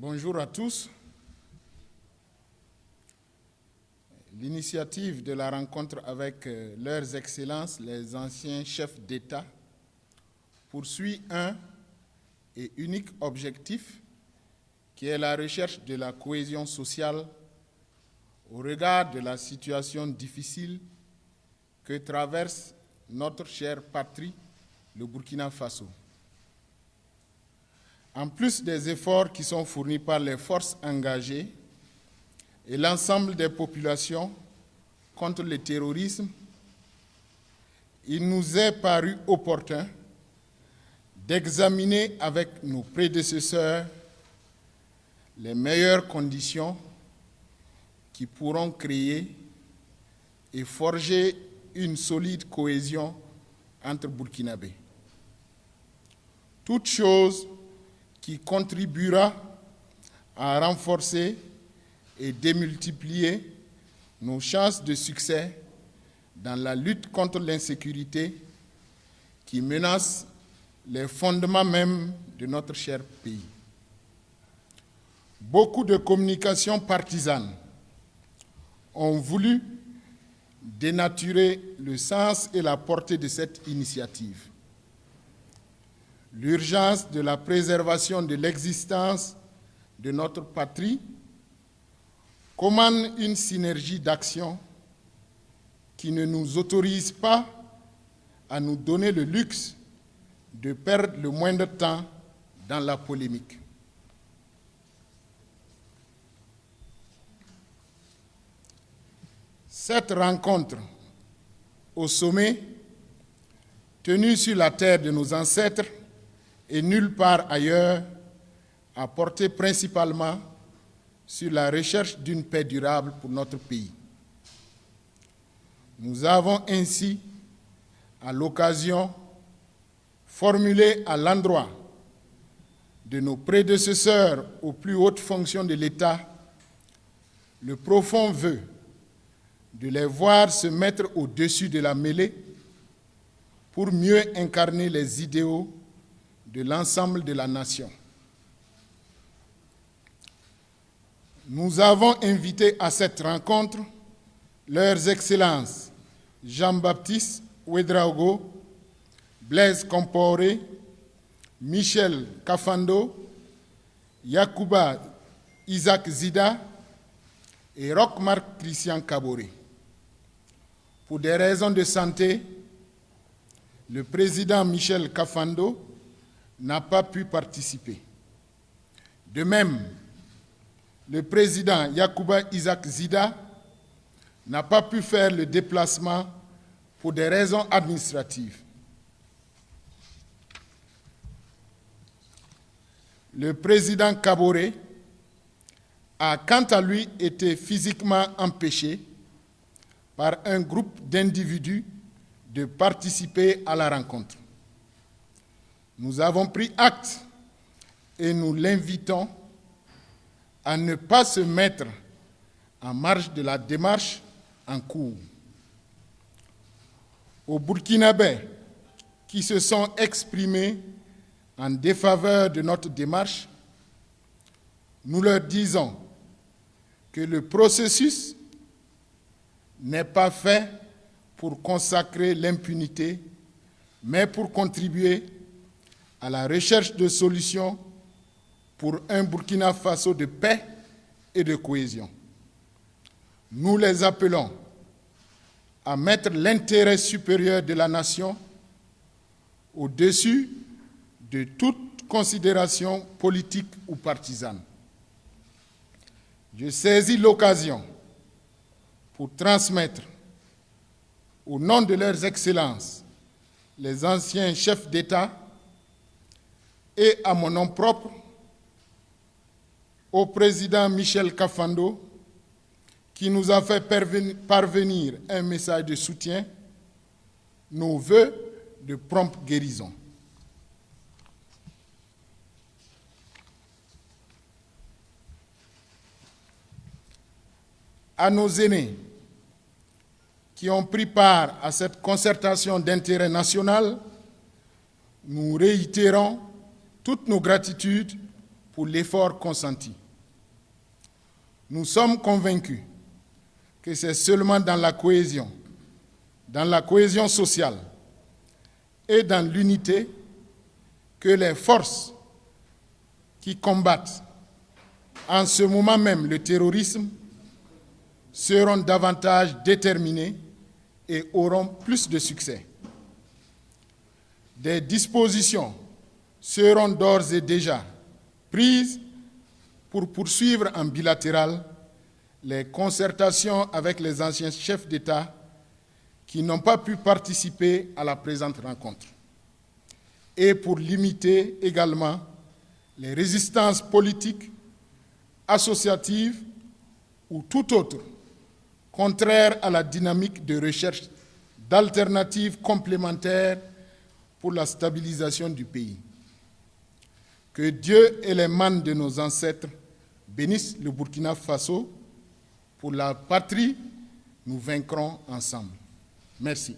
Bonjour à tous. L'initiative de la rencontre avec leurs excellences, les anciens chefs d'État, poursuit un et unique objectif qui est la recherche de la cohésion sociale au regard de la situation difficile que traverse notre chère patrie, le Burkina Faso. En plus des efforts qui sont fournis par les forces engagées et l'ensemble des populations contre le terrorisme, il nous est paru opportun d'examiner avec nos prédécesseurs les meilleures conditions qui pourront créer et forger une solide cohésion entre Burkinabés. Toute chose qui contribuera à renforcer et démultiplier nos chances de succès dans la lutte contre l'insécurité qui menace les fondements même de notre cher pays. Beaucoup de communications partisanes ont voulu dénaturer le sens et la portée de cette initiative. L'urgence de la préservation de l'existence de notre patrie commande une synergie d'action qui ne nous autorise pas à nous donner le luxe de perdre le moindre temps dans la polémique. Cette rencontre au sommet, tenue sur la terre de nos ancêtres et nulle part ailleurs, a porté principalement sur la recherche d'une paix durable pour notre pays. Nous avons ainsi, à l'occasion, formulé à l'endroit de nos prédécesseurs aux plus hautes fonctions de l'État le profond vœu de les voir se mettre au-dessus de la mêlée pour mieux incarner les idéaux de l'ensemble de la nation. Nous avons invité à cette rencontre leurs excellences Jean-Baptiste Ouédraogo, Blaise Compaoré, Michel Kafando, Yacouba Isaac Zida et Roch-Marc Christian Kaboré. Pour des raisons de santé, le président Michel Kafando n'a pas pu participer. De même, le président Yacouba Isaac Zida n'a pas pu faire le déplacement pour des raisons administratives. Le président Kaboré a quant à lui été physiquement empêché par un groupe d'individus de participer à la rencontre. Nous avons pris acte et nous l'invitons à ne pas se mettre en marge de la démarche en cours. Aux Burkinabés qui se sont exprimés en défaveur de notre démarche, nous leur disons que le processus n'est pas fait pour consacrer l'impunité, mais pour contribuer à la recherche de solutions pour un Burkina Faso de paix et de cohésion. Nous les appelons à mettre l'intérêt supérieur de la nation au-dessus de toute considération politique ou partisane. Je saisis l'occasion pour transmettre, au nom de leurs excellences, les anciens chefs d'État, et à mon nom propre, au président Michel Kafando, qui nous a fait parvenir un message de soutien, nos vœux de prompte guérison. À nos aînés qui ont pris part à cette concertation d'intérêt national, nous réitérons toutes nos gratitudes pour l'effort consenti. Nous sommes convaincus que c'est seulement dans la cohésion sociale et dans l'unité que les forces qui combattent en ce moment même le terrorisme seront davantage déterminées et auront plus de succès. Des dispositions seront d'ores et déjà prises pour poursuivre en bilatéral les concertations avec les anciens chefs d'État qui n'ont pas pu participer à la présente rencontre et pour limiter également les résistances politiques, associatives ou tout autre contraire à la dynamique de recherche d'alternatives complémentaires pour la stabilisation du pays. Que Dieu et les mânes de nos ancêtres bénissent le Burkina Faso. Pour la patrie, nous vaincrons ensemble. Merci.